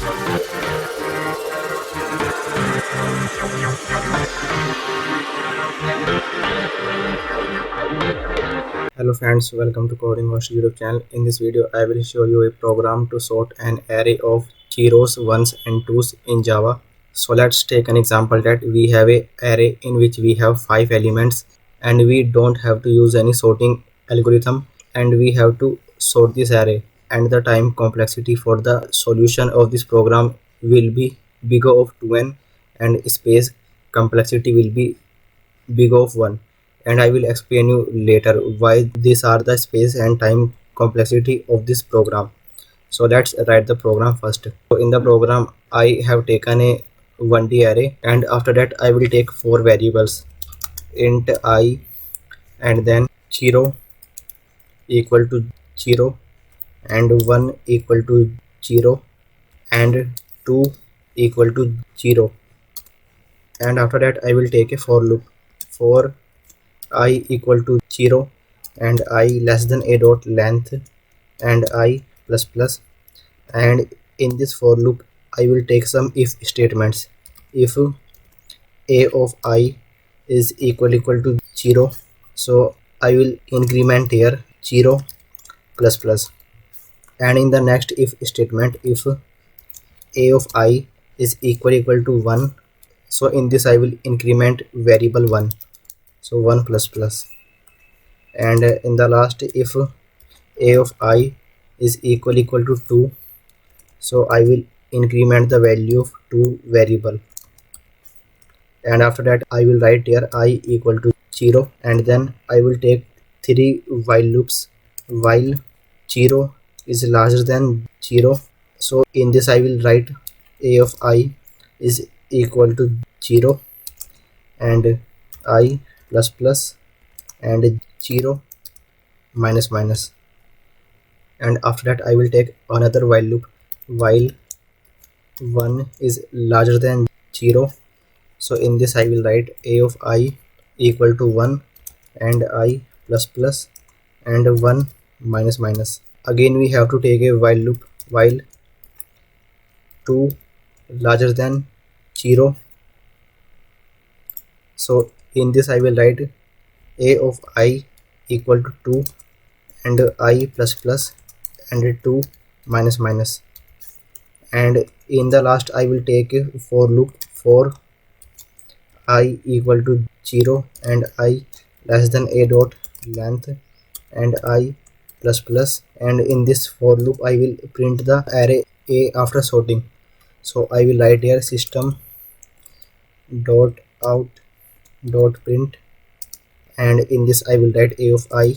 Hello friends, welcome to Coding Master YouTube channel. In this video, I will show you a program to sort an array of zeros, ones and twos in Java. So let's take an example that we have a array in which we have 5 elements and we don't have to use any sorting algorithm, and we have to sort this array, and the time complexity for the solution of this program will be big of 2n, and space complexity will be big of 1, and I will explain you later why these are the space and time complexity of this program. So let's write the program first. So in the program I have taken a 1D array, and after that I will take 4 variables: int I, and then 0 equal to 0, and 1 equal to 0, and 2 equal to 0. And after that I will take a for loop for I equal to 0 and I less than a dot length and I plus plus. And in this for loop I will take some if statements. If a of I is equal to 0, so I will increment here 0 plus plus. And in the next if statement, if a of I is equal to 1, so in this I will increment variable 1, so 1 plus plus. And in the last, if a of I is equal to 2, so I will increment the value of 2 variable. And after that I will write here I equal to 0, and then I will take 3 while loops while 0 is larger than 0. So in this I will write a of I is equal to 0 and I plus plus and 0 minus minus. And after that I will take another while loop while 1 is larger than 0. So in this I will write a of I equal to 1 and I plus plus and 1 minus minus. Again we have to take a while loop while 2 larger than 0. So in this I will write a of I equal to 2 and I plus plus and 2 minus minus. And in the last I will take a for loop for I equal to 0 and I less than a dot length and I plus plus. And in this for loop I will print the array a after sorting. So I will write here system dot out dot print, and in this I will write a of I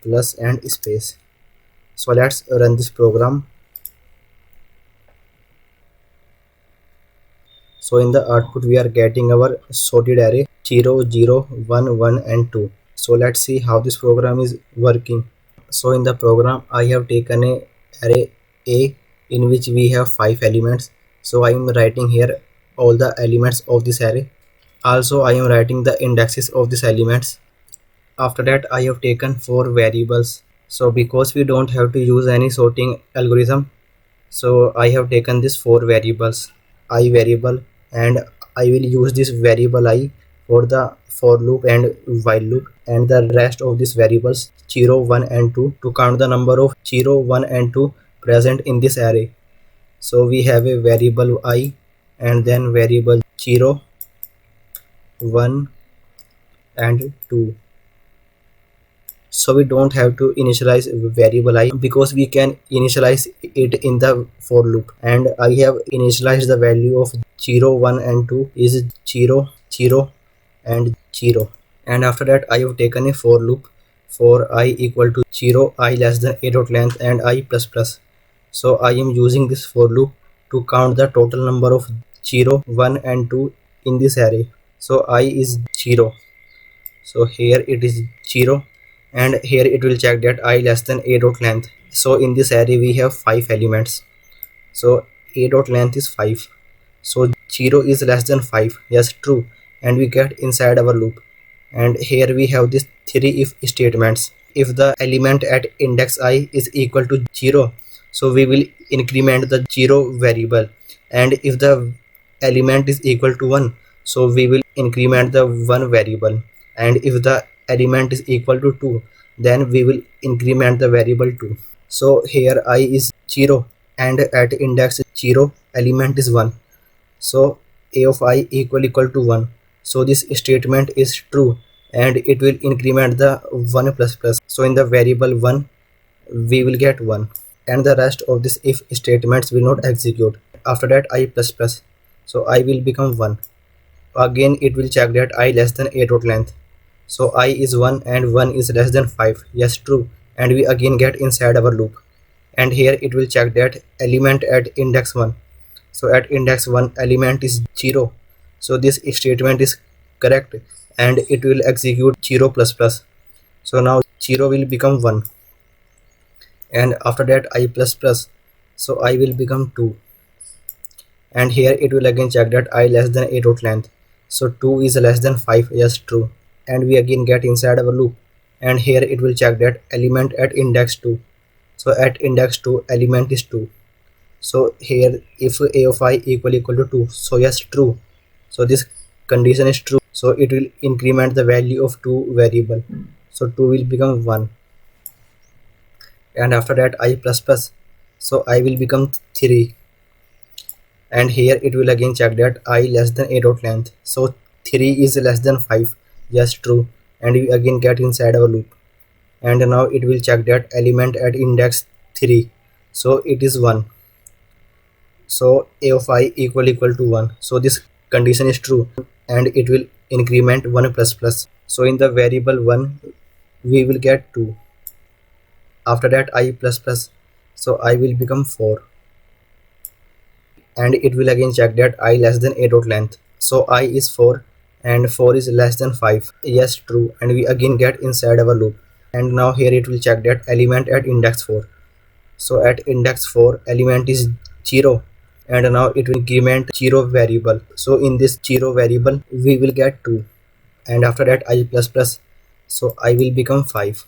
plus and space. So let's run this program. So in the output we are getting our sorted array 0 0 1 1 and 2. So let's see how this program is working. So in the program I have taken a array A in which we have 5 elements. So I am writing here all the elements of this array. Also I am writing the indexes of these elements. After that I have taken 4 variables. So because we don't have to use any sorting algorithm, so I have taken this 4 variables I variable, and I will use this variable I for the for loop and while loop, and the rest of these variables 0 1 and 2 to count the number of 0 1 and 2 present in this array. So we have a variable I and then variable 0 1 and 2. So we don't have to initialize variable I because we can initialize it in the for loop, and I have initialized the value of 0 1 and 2 is 0 0 and 0. And after that I have taken a for loop for I equal to 0 I less than a dot length and I plus plus. So I am using this for loop to count the total number of 0 1 and 2 in this array. So I is 0, so here it is 0, and here it will check that I less than a dot length. So in this array we have 5 elements, so a dot length is 5, so 0 is less than 5, yes, true, and we get inside our loop. And here we have these 3 if statements. If the element at index I is equal to 0, so we will increment the 0 variable, and if the element is equal to 1, so we will increment the 1 variable, and if the element is equal to 2, then we will increment the variable 2. So here I is 0 and at index 0 element is 1, so a of I equal to 1, so this statement is true and it will increment the 1 plus plus, so in the variable 1 we will get 1, and the rest of this if statements will not execute. After that I plus plus, so I will become 1. Again it will check that I less than a dot length, so I is 1 and 1 is less than 5, yes true, and we again get inside our loop, and here it will check that element at index 1, so at index 1 element is 0, so this statement is correct and it will execute 0 plus plus, so now 0 will become 1, and after that I plus plus, so I will become 2, and here it will again check that I less than a dot length, so 2 is less than 5, yes true, and we again get inside our loop, and here it will check that element at index 2, so at index 2 element is 2, so here if a of I equal to 2, so yes true, so this condition is true, so it will increment the value of 2 variable, so 2 will become 1, and after that I plus plus, so I will become 3, and here it will again check that I less than a dot length, so 3 is less than 5, yes true, and we again get inside our loop, and now it will check that element at index 3, so it is 1, so a of I equal to 1, so this condition is true and it will increment 1 plus plus, so in the variable 1 we will get 2. After that I plus plus, so I will become 4, and it will again check that I less than a dot length, so I is 4 and 4 is less than 5, yes true, and we again get inside our loop, and now here it will check that element at index 4, so at index 4 element is 0, and now it will increment 0 variable, so in this 0 variable we will get 2, and after that I plus plus, so I will become 5,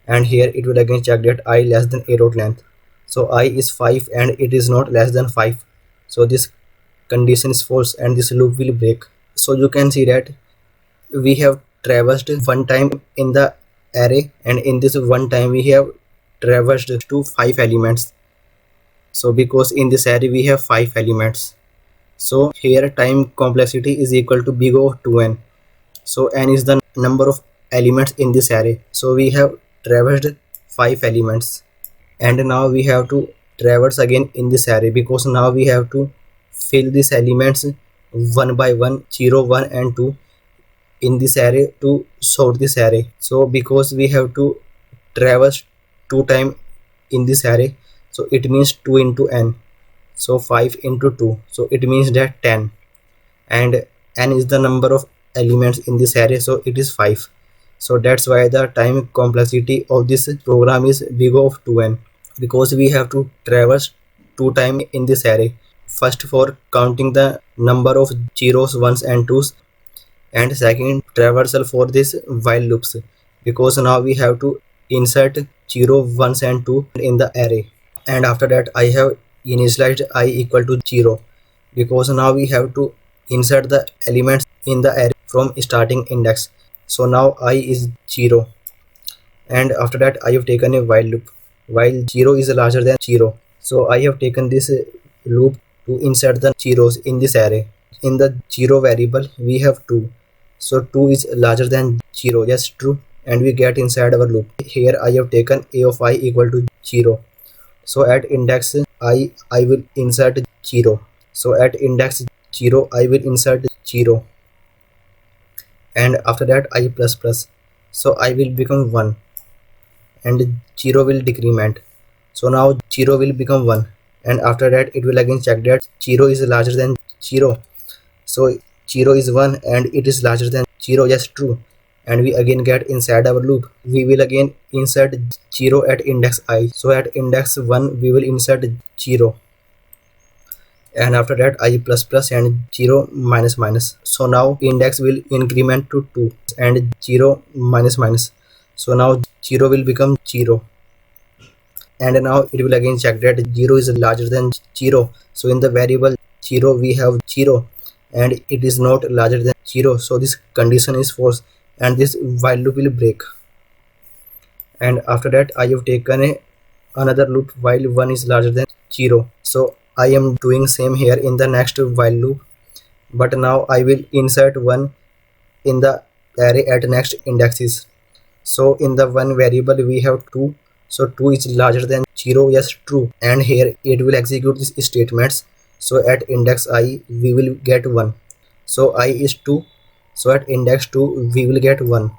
and here it will again check that I less than a dot length, so I is 5 and it is not less than 5, so this condition is false and this loop will break. So you can see that we have traversed one time in the array, and in this one time we have traversed to 5 elements, so because in this array we have 5 elements, so here time complexity is equal to big O of 2n, so n is the number of elements in this array, so we have traversed 5 elements, and now we have to traverse again in this array, because now we have to fill these elements one by one, 0 1 and 2 in this array to sort this array. So because we have to traverse 2 times in this array, so it means 2 into n, so 5 into 2, so it means that 10, and n is the number of elements in this array, so it is 5, so that's why the time complexity of this program is big O of 2n, because we have to traverse 2 times in this array, first for counting the number of zeros, ones and twos, and second traversal for this while loops, because now we have to insert 0 1s and 2 in the array, and after that I have initialized I equal to 0, because now we have to insert the elements in the array from starting index, so now I is 0, and after that I have taken a while loop while 0 is larger than 0, so I have taken this loop to insert the zeros in this array. In the 0 variable we have 2, so 2 is larger than 0, yes true, and we get inside our loop. Here I have taken a of I equal to 0, so at index I will insert 0, so at index 0 I will insert 0, and after that I plus plus, so I will become 1, and 0 will decrement, so now 0 will become 1, and after that it will again check that 0 is larger than 0, so 0 is 1 and it is larger than 0, yes true, and we again get inside our loop. We will again insert 0 at index I, so at index 1 we will insert 0, and after that I plus plus and 0 minus minus, so now index will increment to 2 and 0 minus minus, so now 0 will become 0, and now it will again check that 0 is larger than 0. So in the variable 0 we have 0 and it is not larger than 0, so this condition is false and this while loop will break. And after that I have taken another loop while 1 is larger than 0. So I am doing same here in the next while loop, but now I will insert 1 in the array at next indexes. So in the one variable we have 2, so 2 is larger than 0, yes, true, and here it will execute these statements. So at index I we will get 1, so I is 2, so at index 2 we will get 1,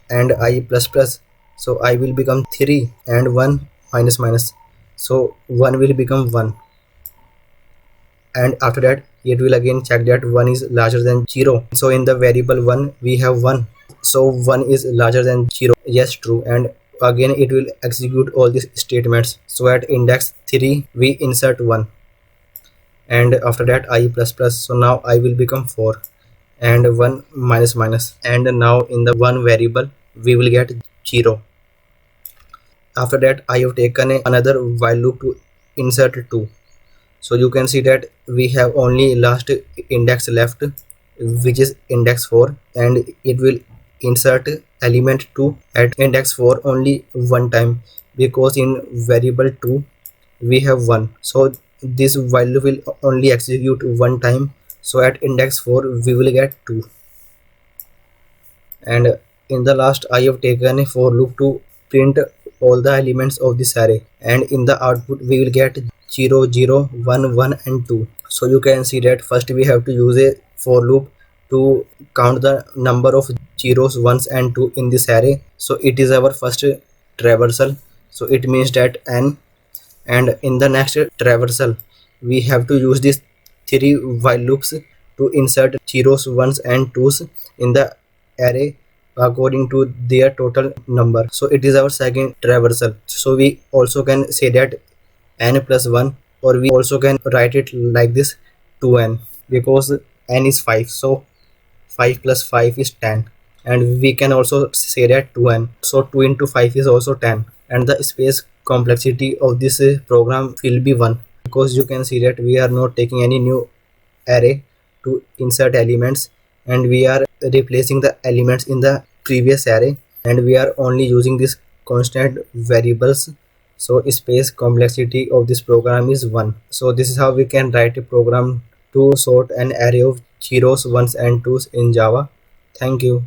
and I plus plus, so I will become 3, and 1 minus minus, so 1 will become 1. And after that it will again check that 1 is larger than 0. So in the variable 1 we have 1, so 1 is larger than 0, yes, true, and again it will execute all these statements. So at index 3 we insert 1, and after that I plus plus, so now I will become 4, and 1 minus minus, and now in the one variable we will get 0. After that I have taken another while loop to insert 2. So you can see that we have only last index left, which is index 4, and it will insert element 2 at index 4 only one time, because in variable 2 we have 1, so this while loop will only execute one time. So at index 4 we will get 2. And in the last I have taken a for loop to print all the elements of this array, and in the output we will get 0 0 1 1 and 2. So you can see that first we have to use a for loop to count the number of zeros, ones and 2 in this array. So it is our first traversal, so it means that n, and in the next traversal we have to use these 3 while loops to insert zeros, ones and 2s in the array according to their total number. So it is our second traversal. So we also can say that n plus 1, or we also can write it like this 2n, because n is 5, so 5 plus 5 is 10, and we can also say that 2n, so 2 into 5 is also 10, and the space complexity of this program will be 1, because you can see that we are not taking any new array to insert elements, and we are replacing the elements in the previous array, and we are only using this constant variables. So space complexity of this program is 1. So this is how we can write a program to sort an array of zeros, ones and 2s in Java. Thank you.